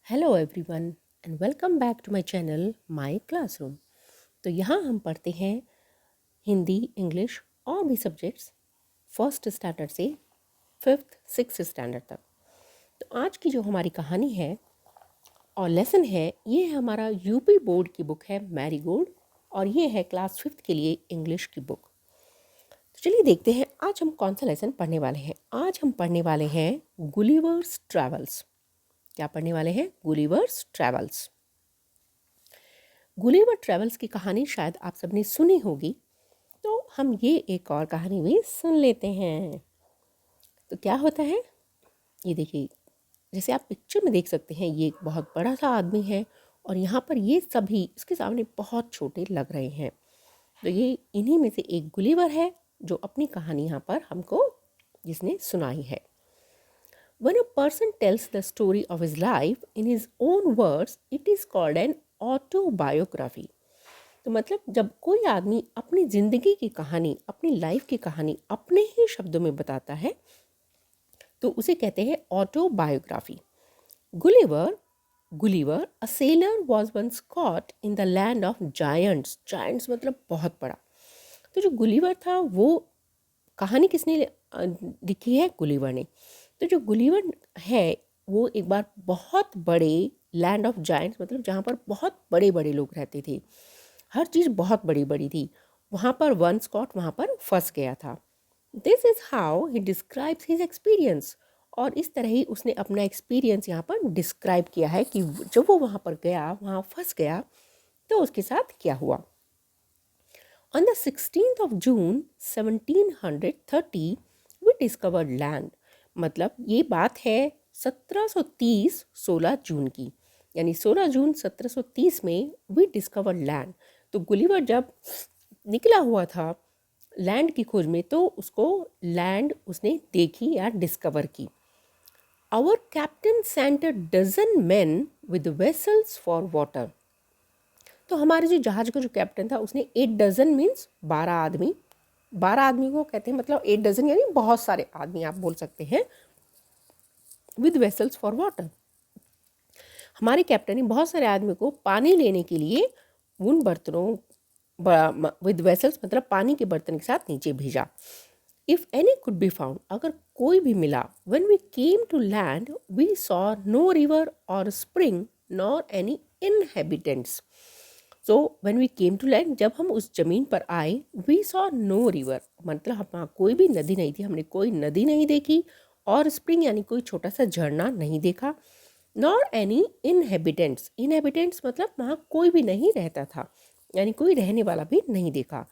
Hello everyone and welcome back to my channel my classroom. तो यहाँ हम पढ़ते हैं हिंदी, इंग्लिश और भी सब्जेक्ट्स फर्स्ट स्टैंडर्ड से फिफ्थ सिक्स स्टैंडर्ड तक। तो आज की जो हमारी कहानी है और लेसन है, ये हमारा यूपी बोर्ड की बुक है मैरीगोल्ड, और ये है क्लास फिफ्थ के लिए इंग्लिश की बुक। तो चलिए देखते हैं आज हम कौन सा लेसन पढ़ने वाले हैं। आज हम पढ़ने वाले हैं गुलिवर्स ट्रैवल्स। क्या पढ़ने वाले हैं? Gulliver's travels. गुलिवर ट्रैवल्स की कहानी शायद आप सबने सुनी होगी, तो हम ये एक और कहानी भी सुन लेते हैं। तो क्या होता है, ये देखिए, जैसे आप पिक्चर में देख सकते हैं, ये एक बहुत बड़ा सा आदमी है और यहाँ पर ये सभी इसके सामने बहुत छोटे लग रहे हैं। तो ये इन्हीं में से एक गुलिवर है जो अपनी कहानी यहाँ पर हमको जिसने सुनाई है। When a person tells the story of his life in his own words, it is called an autobiography. तो मतलब जब कोई आदमी अपनी ज़िंदगी की कहानी, अपनी लाइफ की कहानी अपने ही शब्दों में बताता है तो उसे कहते हैं autobiography. Gulliver Gulliver a sailor was once caught in the land of giants. Giants मतलब बहुत बड़ा। तो जो गुलिवर था वो कहानी किसने लिखी है? गुलिवर ने। तो जो गुलिवर है वो एक बार बहुत बड़े लैंड ऑफ जायंट्स, मतलब जहाँ पर बहुत बड़े बड़े लोग रहते थे, हर चीज़ बहुत बड़ी बड़ी थी, वहाँ पर वन स्कॉट वहाँ पर फंस गया था। This is how he describes his experience. और इस तरह ही उसने अपना एक्सपीरियंस यहाँ पर डिस्क्राइब किया है कि जब वो वहाँ पर गया, वहाँ फंस गया, तो उसके साथ क्या हुआ। On the 16th of June 1730 we discovered land। मतलब ये बात है 1730 16 जून की, यानी 16 जून 1730 में वी डिस्कवर्ड लैंड। तो गुलिवर जब निकला हुआ था लैंड की खोज में, तो उसको लैंड उसने देखी या डिस्कवर की। Our captain sent a dozen man with vessels for water. तो हमारे जो जहाज का जो कैप्टन था उसने 8 डजन मीन्स 12 आदमी, 12 आदमी को कहते हैं, मतलब 8 डजन यानी बहुत सारे आदमी आप बोल सकते हैं, विद वेसल्स फॉर वाटर। हमारे कैप्टन ने बहुत सारे आदमी को पानी लेने के लिए उन बर्तनों विद वेसल्स मतलब पानी के बर्तन के साथ नीचे भेजा। If any could be found, अगर कोई भी मिला, when we came to land we saw no river or spring nor any inhabitants. So when we came to land, जब हम उस ज़मीन पर आए, वी सॉ नो रिवर मतलब वहाँ कोई भी नदी नहीं थी, हमने कोई नदी नहीं देखी, और स्प्रिंग यानी कोई छोटा सा झरना नहीं देखा, नॉर एनी इनहेबिटेंट्स। इनहेबिटेंट्स मतलब वहाँ कोई भी नहीं रहता था, यानी कोई रहने वाला भी नहीं देखा।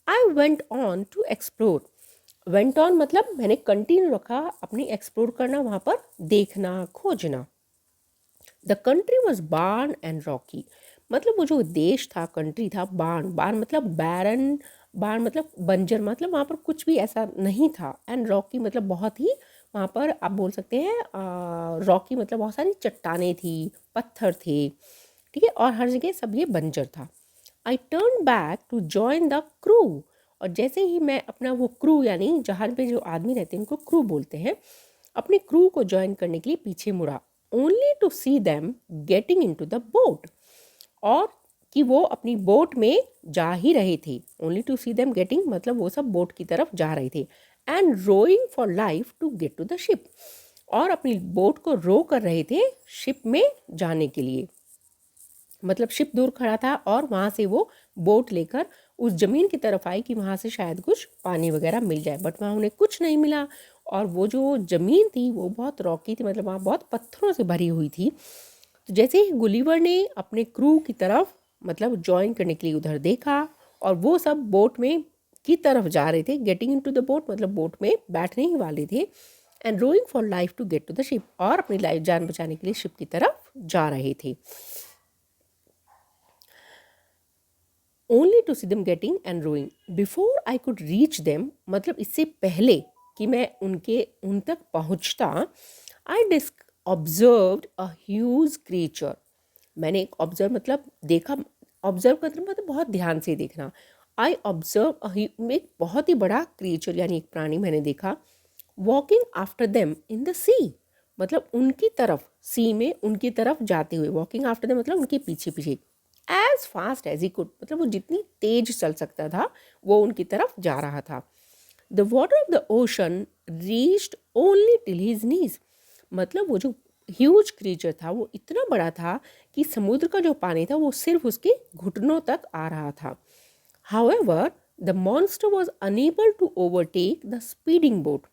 I went on to explore. Went on मतलब मैंने कंटिन्यू रखा अपनी एक्सप्लोर करना, वहाँ पर देखना, खोजना। The country was barren and rocky. मतलब वो जो देश था, कंट्री था, बार्न, बार्न मतलब बैरन, बार्न मतलब बंजर, मतलब वहाँ पर कुछ भी ऐसा नहीं था, एंड रॉकी मतलब बहुत ही, वहाँ पर आप बोल सकते हैं रॉकी मतलब बहुत सारी चट्टानें थी, पत्थर थे, ठीक है, और हर जगह सब ये बंजर था। I turn back to join the crew. और जैसे ही मैं अपना वो क्रू यानी जहाज पे जो आदमी रहते हैं उनको क्रू बोलते हैं, अपने क्रू को ज्वाइन करने के लिए पीछे मुड़ा, only to see them getting into the boat. और कि वो अपनी बोट में जा ही रहे थे, only to see them getting मतलब वो सब बोट की तरफ जा रहे थे, and rowing for life to get to the ship, और अपनी बोट को रो कर रहे थे शिप में जाने के लिए। मतलब शिप दूर खड़ा था और वहाँ से वो बोट लेकर उस ज़मीन की तरफ आई कि वहाँ से शायद कुछ पानी वगैरह मिल जाए, बट वहाँ उन्हें कुछ नहीं मिला, और वो जो ज़मीन थी वो बहुत रॉकी थी, मतलब वहाँ बहुत पत्थरों से भरी हुई थी। तो जैसे ही गुलिवर ने अपने क्रू की तरफ मतलब ज्वाइन करने के लिए उधर देखा, और वो सब बोट में की तरफ जा रहे थे, getting into the boat मतलब बोट में बैठने ही वाले थे, and rowing for life to get to the ship, और अपनी लाइफ जान बचाने के लिए शिप की तरफ जा रहे थे। Only to see them getting and rowing before I could reach them, मतलब इससे पहले कि मैं उन तक पहुंचता, I dis observed a huge creature. मैंने एक ऑब्जर्व मतलब देखा, ऑब्जर्व करना मतलब बहुत ध्यान से देखना। आई ऑब्जर्व एक बहुत ही बड़ा क्रिएचर यानी एक प्राणी मैंने देखा, walking after them in the sea, मतलब उनकी तरफ, सी में उनकी तरफ जाते हुए, वॉकिंग आफ्टर द मतलब उनके पीछे पीछे, as fast as he could मतलब वो जितनी तेज चल सकता था वो उनकी तरफ जा रहा था। The water of the ocean reached only till his knees, मतलब वो जो ह्यूज क्रीचर था वो इतना बड़ा था कि समुद्र का जो पानी था वो सिर्फ उसके घुटनों तक आ रहा था। However the monster was unable to overtake the speeding boat.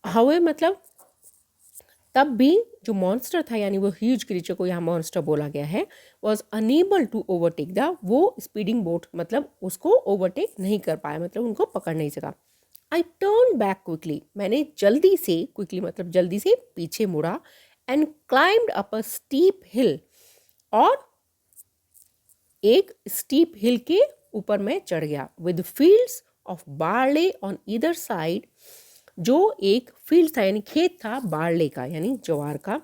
However मतलब तब भी जो मॉन्स्टर था, यानी वो ह्यूज क्रीचर को यहाँ मॉन्स्टर बोला गया है, was unable to overtake the, वो स्पीडिंग बोट मतलब उसको ओवरटेक नहीं कर पाया, मतलब उनको पकड़ नहीं सका। आई टर्न बैक क्विकली, मैंने जल्दी से, क्विकली मतलब जल्दी से पीछे मुड़ा, and climbed up a steep hill, और एक स्टीप हिल के ऊपर मैं चढ़ गया, with fields of barley on either side, जो एक फील्ड था यानी खेत था बार्ले का यानी ज्वार का,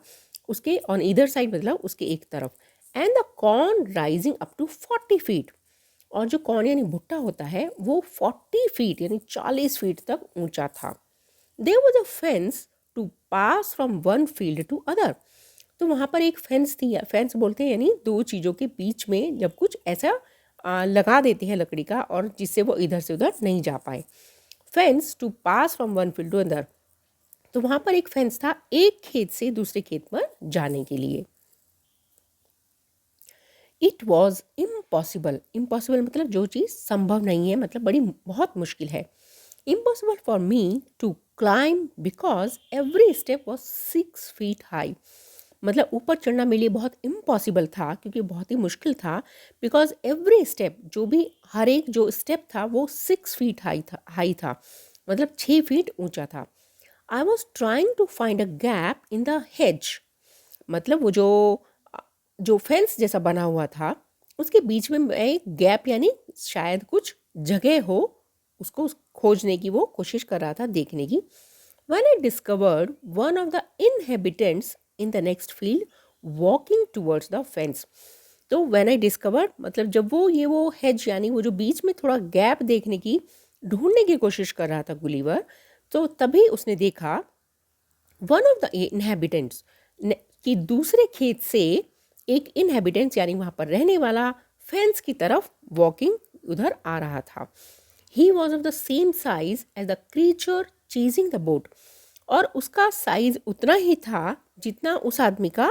उसके ऑन ईदर साइड मतलब उसके एक तरफ, and the corn rising up to 40 feet, और जो कॉर्न यानी भुट्टा होता है वो 40 फीट यानी 40 फीट तक ऊंचा था। There was a fence to pass from one field to other, तो वहाँ पर एक फेंस थी, फेंस बोलते हैं यानी दो चीज़ों के बीच में जब कुछ ऐसा लगा देते हैं लकड़ी का, और जिससे वो इधर से उधर नहीं जा पाए। Fence to pass from one field to other, तो वहाँ पर एक फेंस था एक खेत से दूसरे खेत पर जाने के लिए। इट वॉज इम्पॉसिबल, इम्पॉसिबल मतलब जो चीज़ संभव नहीं है, मतलब बड़ी बहुत मुश्किल है। Impossible for me to climb because every step was 6 feet high, मतलब ऊपर चढ़ना मेरे लिए बहुत इम्पॉसिबल था क्योंकि बहुत ही मुश्किल था, बिकॉज एवरी स्टेप, जो भी हर एक जो स्टेप था वो 6 फीट हाई था, मतलब 6 फीट ऊंचा था। I was trying to find a gap in the hedge, मतलब वो जो फेंस जैसा बना हुआ था उसके बीच में मैं एक गैप यानी शायद कुछ जगह हो, उसको खोजने की वो कोशिश कर रहा था, देखने की। When I discovered one of the inhabitants in the next field walking towards the fence, तो when I discovered मतलब जब वो hedge यानी वो जो बीच में थोड़ा गैप देखने की ढूंढने की कोशिश कर रहा था गुलिवर, तो तभी उसने देखा वन ऑफ द इनहेबिटेंट्स, कि दूसरे खेत से एक इनहेबिटेंट्स यानी वहाँ पर रहने वाला फेंस की तरफ वॉकिंग उधर आ रहा था। He was of the same size as the creature chasing the boat, और उसका साइज उतना ही था जितना उस आदमी का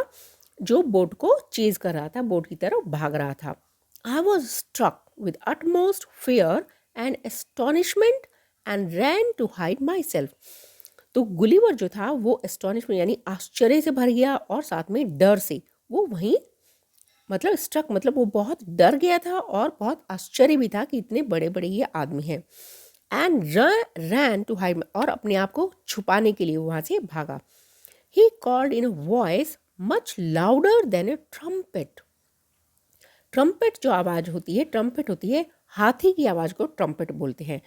जो बोट को चेज कर रहा था, बोट की तरफ भाग रहा था। I was struck with utmost fear and astonishment and ran to hide myself, तो गुलिवर जो था वो एस्टोनिशमेंट यानी आश्चर्य से भर गया और साथ में डर से, वो वहीं मतलब स्ट्रक मतलब वो बहुत डर गया था और बहुत आश्चर्य भी था कि इतने बड़े बड़े ये आदमी हैं। एंड रैन टू हाइड, और अपने आप को छुपाने के लिए वहाँ से भागा। He called in a voice much louder than A trumpet, trumpet जो आवाज़ होती है, ट्रम्पेट होती है हाथी की आवाज़ को ट्रम्पेट बोलते हैं।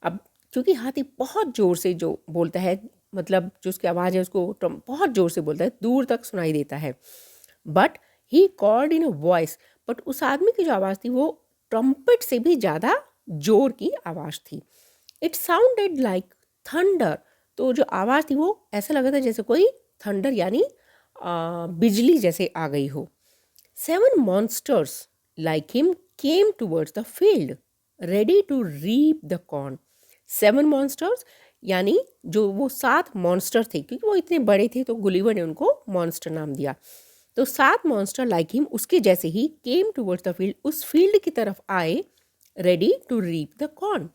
अब क्योंकि हाथी बहुत ज़ोर से जो बोलता है, मतलब जो उसकी आवाज़ है उसको बहुत ज़ोर से बोलता है, दूर तक सुनाई देता है। But he called in a voice, but उस आदमी की जो आवाज़ थी वो ट्रम्पेट से भी ज़्यादा जोर की आवाज़ थी। इट साउंडेड लाइक थंडर, तो जो आवाज़ थी वो ऐसा लगा था जैसे कोई थंडर यानी बिजली जैसे आ गई हो। 7 monsters like him came towards the field, ready to reap the corn. 7 monsters यानी जो वो 7 मॉन्स्टर थे, क्योंकि वो इतने बड़े थे तो गुलिवर ने उनको मॉन्स्टर नाम दिया। तो 7 मॉन्स्टर लाइक हिम उसके जैसे ही केम टूवर्ड्स द फील्ड, उस फील्ड की तरफ आए, ready to reap the corn,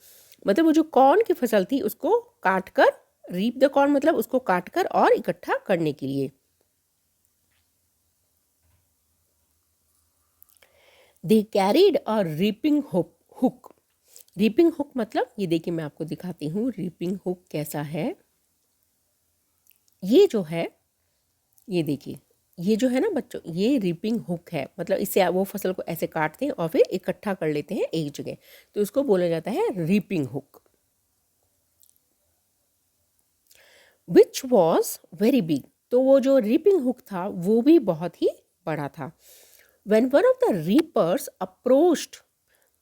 मतलब वो जो कॉर्न की फसल थी उसको काट कर, रीप द कॉर्न मतलब उसको काट कर और इकट्ठा करने के लिए। They carried a reaping hook, reaping hook मतलब ये देखिए मैं आपको दिखाती हूँ रीपिंग हुक कैसा है। ये जो है, ये देखिए, ये जो है ना बच्चों, ये रीपिंग हुक है, मतलब इससे वो फसल को ऐसे काटते हैं और फिर इकट्ठा कर लेते हैं एक जगह, तो उसको बोला जाता है reaping hook. Which was very big, तो वो जो रीपिंग हुक था वो भी बहुत ही बड़ा था। When one of the reapers approached,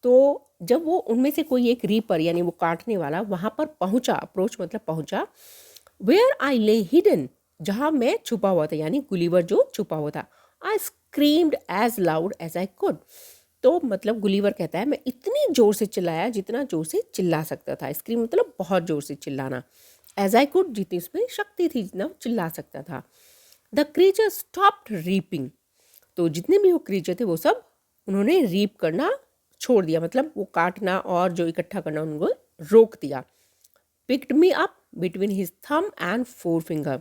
तो जब वो उनमें से कोई एक रीपर यानी वो काटने वाला वहाँ पर पहुँचा, अप्रोच मतलब पहुँचा, वेयर आई ले हिडन, जहाँ मैं छुपा हुआ था, यानी गुलिवर जो छुपा हुआ था। I screamed as loud as I could. तो मतलब गुलिवर कहता है मैं इतनी ज़ोर से चिल्लाया जितना ज़ोर से चिल्ला सकता था। स्क्रीम मतलब बहुत ज़ोर से चिल्लाना। एज आई कुड जितनी उसमें शक्ति थी, जितना वो चिल्ला सकता था। The creature stopped reaping. तो जितने भी वो क्रीचर थे वो सब उन्होंने रीप करना छोड़ दिया, मतलब वो काटना और जो इकट्ठा करना उनको रोक दिया। Picked me up between his थम एंड फोर फिंगर।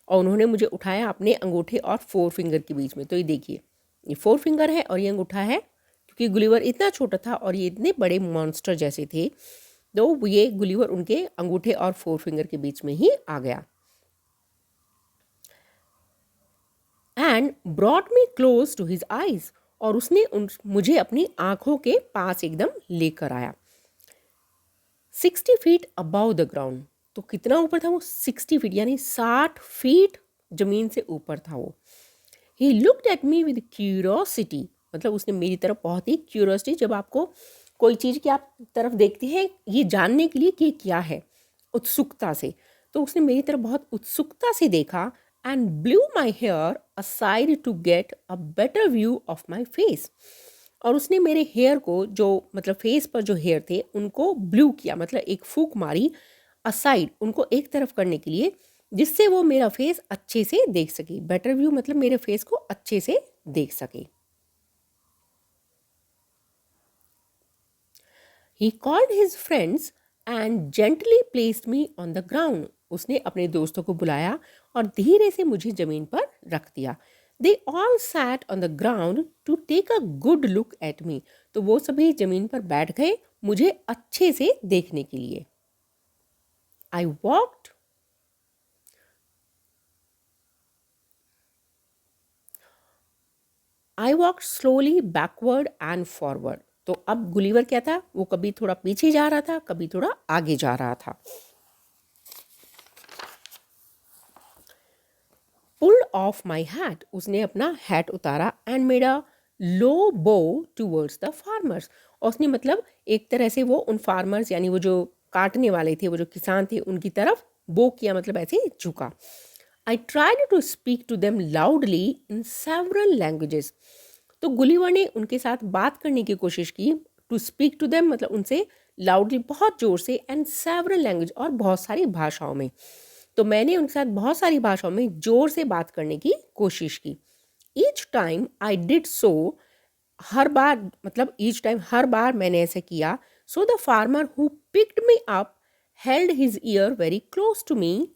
और उन्होंने मुझे उठाया अपने अंगूठे और फोर फिंगर के बीच में। तो ये देखिए, ये फोर फिंगर है और ये अंगूठा है, क्योंकि गुलिवर इतना छोटा था और ये इतने बड़े मॉन्स्टर जैसे थे, तो ये गुलिवर उनके अंगूठे और फोर फिंगर के बीच में ही आ गया। And brought me close to his eyes. और उसने मुझे अपनी आंखों के पास एकदम लेकर आया। 60 फीट अबाउ द ग्राउंड। तो कितना ऊपर था वो? 60 फीट, यानी 60 फीट जमीन से ऊपर था वो। He looked at me with curiosity. मतलब उसने मेरी तरफ बहुत ही क्यूरोसिटी, जब आपको कोई चीज़ की आप तरफ देखते हैं ये जानने के लिए कि क्या है, उत्सुकता से, तो उसने मेरी तरफ बहुत उत्सुकता से देखा। And blew my hair aside to get a better view of my face. और उसने मेरे हेयर को, जो मतलब फेस पर जो हेयर थे उनको ब्लू किया, मतलब एक फूंक मारी असाइड, उनको एक तरफ करने के लिए, जिससे वो मेरा फेस अच्छे से देख सके। बेटर व्यू मतलब मेरे फेस को अच्छे से देख सके। He called his friends and gently placed me on the ground. उसने अपने दोस्तों को बुलाया और धीरे से मुझे जमीन पर रख दिया। They all sat on the ground to take a good look at me. तो वो सभी जमीन पर बैठ गए मुझे अच्छे से देखने के लिए। I walked slowly backward and forward. तो अब गुलिवर क्या था, वो कभी थोड़ा पीछे जा रहा था, कभी थोड़ा आगे जा रहा था। Pulled of my hat. उसने अपना हैट उतारा एंड मेड अ लो बो टूवर्ड्स द फार्मर्स। और उसने मतलब एक तरह से वो उन फार्मर्स, यानी वो जो काटने वाले थे, वो जो किसान थे, उनकी तरफ बो किया, मतलब ऐसे झुका। I tried to speak to them loudly in several languages. तो गुलिवर ने उनके साथ बात करने की कोशिश की। टू स्पीक टू देम मतलब उनसे लाउडली, बहुत ज़ोर से, एंड सेवरल लैंग्वेज, और बहुत सारी भाषाओं में। तो मैंने उनके साथ बहुत सारी भाषाओं में ज़ोर से बात करने की कोशिश की। Each time I did so, हर बार मतलब ईच टाइम हर बार मैंने ऐसा किया। So the farmer who picked me up held his ear very close to me.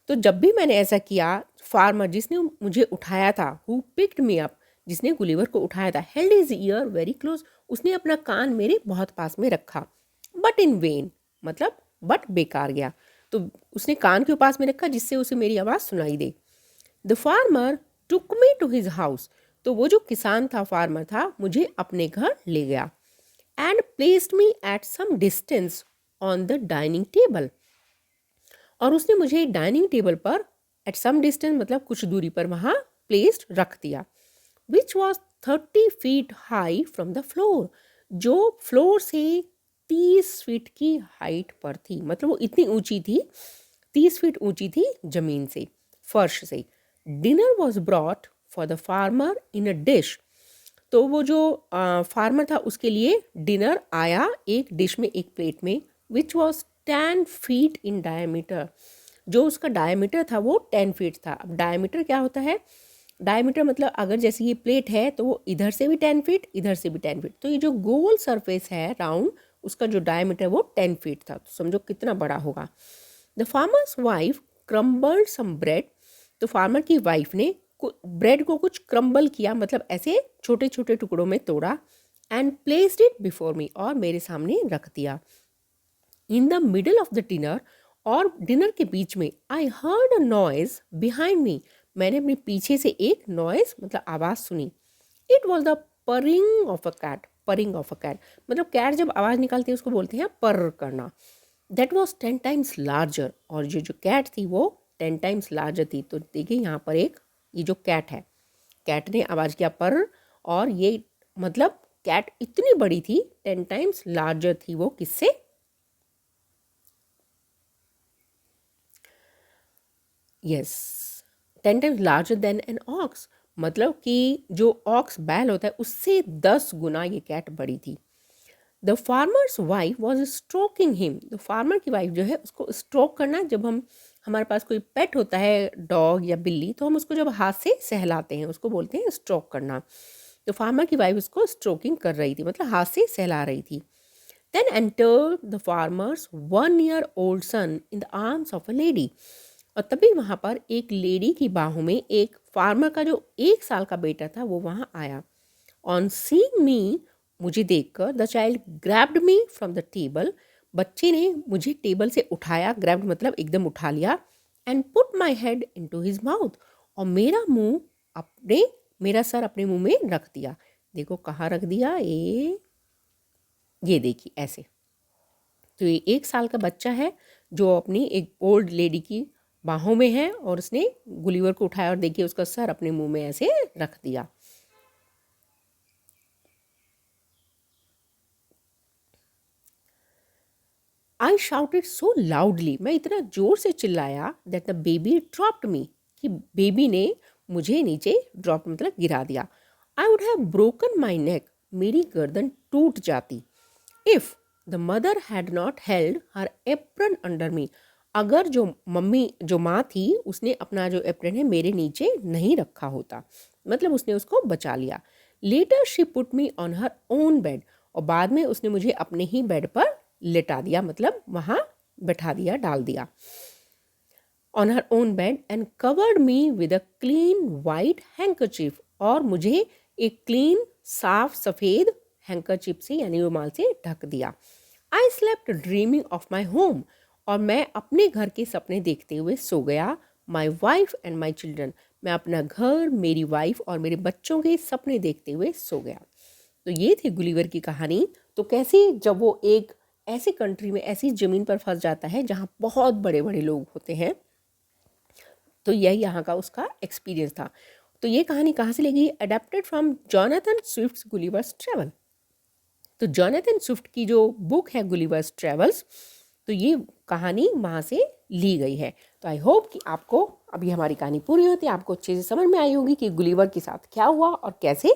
तो जब भी मैंने ऐसा किया, फार्मर जिसने मुझे उठाया था, हु पिक्ड मी अप, जिसने गुलिवर को उठाया था, held his ear very close, उसने अपना कान मेरे बहुत पास में रखा। बट इन वेन, मतलब बट बेकार गया। तो उसने कान के पास में रखा जिससे उसे मेरी आवाज़ सुनाई दे। The farmer took me to his house. तो वो जो किसान था, फार्मर था, मुझे अपने घर ले गया। And placed me at some distance on the dining table. और उसने मुझे डाइनिंग टेबल पर एट सम डिस्टेंस मतलब कुछ दूरी पर वहाँ प्लेस्ड रख दिया। Which was 30 feet high from the floor. जो फ्लोर से 30 फीट की हाइट पर थी, मतलब वो इतनी ऊंची थी, 30 फीट ऊंची थी जमीन से, फर्श से। Dinner was brought for the farmer in a dish. तो वो जो फार्मर था उसके लिए डिनर आया एक डिश में, एक प्लेट में। Which was 10 feet in diameter. जो उसका डायमीटर था वो 10 फीट था। अब डायमीटर क्या होता है? डायमीटर मतलब अगर जैसे ये प्लेट है तो वो इधर से भी 10 फीट, इधर से भी 10 फीट। तो ये जो गोल सरफेस है राउंड, उसका जो डायमीटर वो 10 फीट था। तो समझो कितना बड़ा होगा। The farmer's wife crumbled some bread. तो फार्मर की वाइफ ने ब्रेड को कुछ क्रम्बल किया, मतलब ऐसे छोटे छोटे टुकड़ों में तोड़ा। And placed it before me, और मेरे सामने रख दिया। In the middle of the dinner, और डिनर के बीच में, I heard a noise behind me. मैंने अपने पीछे से एक नॉइज मतलब आवाज़ सुनी। It was the purring of a cat. Purring of a cat मतलब कैट जब आवाज़ निकालती है उसको बोलते हैं पर करना। That was 10 times larger. और जो कैट थी वो 10 टाइम्स लार्जर थी। तो देखिए यहाँ पर एक ये जो कैट है, कैट ने आवाज़ किया पर, और ये मतलब कैट इतनी बड़ी थी, 10 टाइम्स लार्जर थी वो किससे? Yes, 10 times larger than an ox, मतलब कि जो ऑक्स बैल होता है उससे 10 गुना ये कैट बड़ी थी। The farmer's wife was stroking him, तो फार्मर की वाइफ जो है उसको स्ट्रोक करना, जब हम हमारे पास कोई पेट होता है डॉग या बिल्ली तो हम उसको जब हाथ से सहलाते हैं उसको बोलते हैं स्ट्रोक करना। तो फार्मर की वाइफ उसको स्ट्रोकिंग कर रही थी, मतलब हाथ से सहला रही थी। Then enter the farmer's 1-year-old son in the arms of a lady, और तभी वहाँ पर एक लेडी की बाहों में एक फार्मर का जो 1 साल का बेटा था वो वहाँ आया। ऑन सीइंग मी, मुझे देखकर, the child grabbed me from the table, बच्चे ने मुझे टेबल से उठाया, ग्रैब्ड मतलब एकदम उठा लिया, and put my head into his mouth, और मेरा सर अपने मुंह में रख दिया। देखो कहाँ रख दिया, ये देखिए ऐसे। तो ये 1 साल का बच्चा है जो अपनी एक ओल्ड लेडी की बाहों में है और उसने गुलिवर को उठाया और देखिए उसका सर अपने मुंह में ऐसे रख दिया। आई शाउटेड सो लाउडली, मैं इतना जोर से चिल्लाया, that the baby dropped me, कि बेबी ने मुझे नीचे ड्रॉप मतलब गिरा दिया। I would have broken my neck, मेरी गर्दन टूट जाती। If the mother had not held her apron under me, अगर जो माँ थी उसने अपना जो एप्रन है मेरे नीचे नहीं रखा होता, मतलब उसने उसको बचा लिया। Later she put me on her own bed, और बाद में उसने मुझे अपने ही बेड पर लेटा दिया, मतलब वहाँ बैठा दिया, डाल दिया। On her own bed and covered me with a clean white handkerchief, और मुझे एक क्लीन साफ सफ़ेद हैंकरचीफ से यानी रुमाल से ढक दिया। I slept dreaming of my home, और मैं अपने घर के सपने देखते हुए सो गया। My wife and my children, मैं अपना घर, मेरी वाइफ और मेरे बच्चों के सपने देखते हुए सो गया। तो ये थी गुलिवर की कहानी। तो कैसे जब वो एक ऐसी कंट्री में ऐसी ज़मीन पर फंस जाता है जहाँ बहुत बड़े बड़े लोग होते हैं, तो यही यहाँ का उसका एक्सपीरियंस था। तो ये कहानी कहाँ से ली गई? Adapted from Jonathan Swift's Gulliver's travel. तो जॉनथन स्विफ्ट की जो बुक है गुलिवर्स ट्रैवल्स, तो ये कहानी वहाँ से ली गई है। तो आई होप कि आपको अभी हमारी कहानी पूरी होती है आपको अच्छे से समझ में आई होगी कि गुलिवर के साथ क्या हुआ और कैसे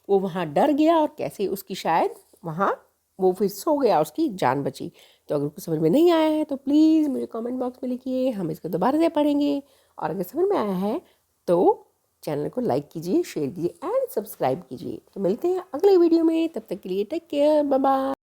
वो वहाँ डर गया और कैसे उसकी शायद वहाँ वो फिर सो गया, उसकी जान बची। तो अगर कुछ समझ में नहीं आया है तो प्लीज़ मुझे कमेंट बॉक्स में लिखिए, हम इसको दोबारा से पढ़ेंगे। और अगर समझ में आया है तो चैनल को लाइक कीजिए, शेयर कीजिए एंड सब्सक्राइब कीजिए। तो मिलते हैं अगले वीडियो में, तब तक के लिए टेक केयर, बाय बाय।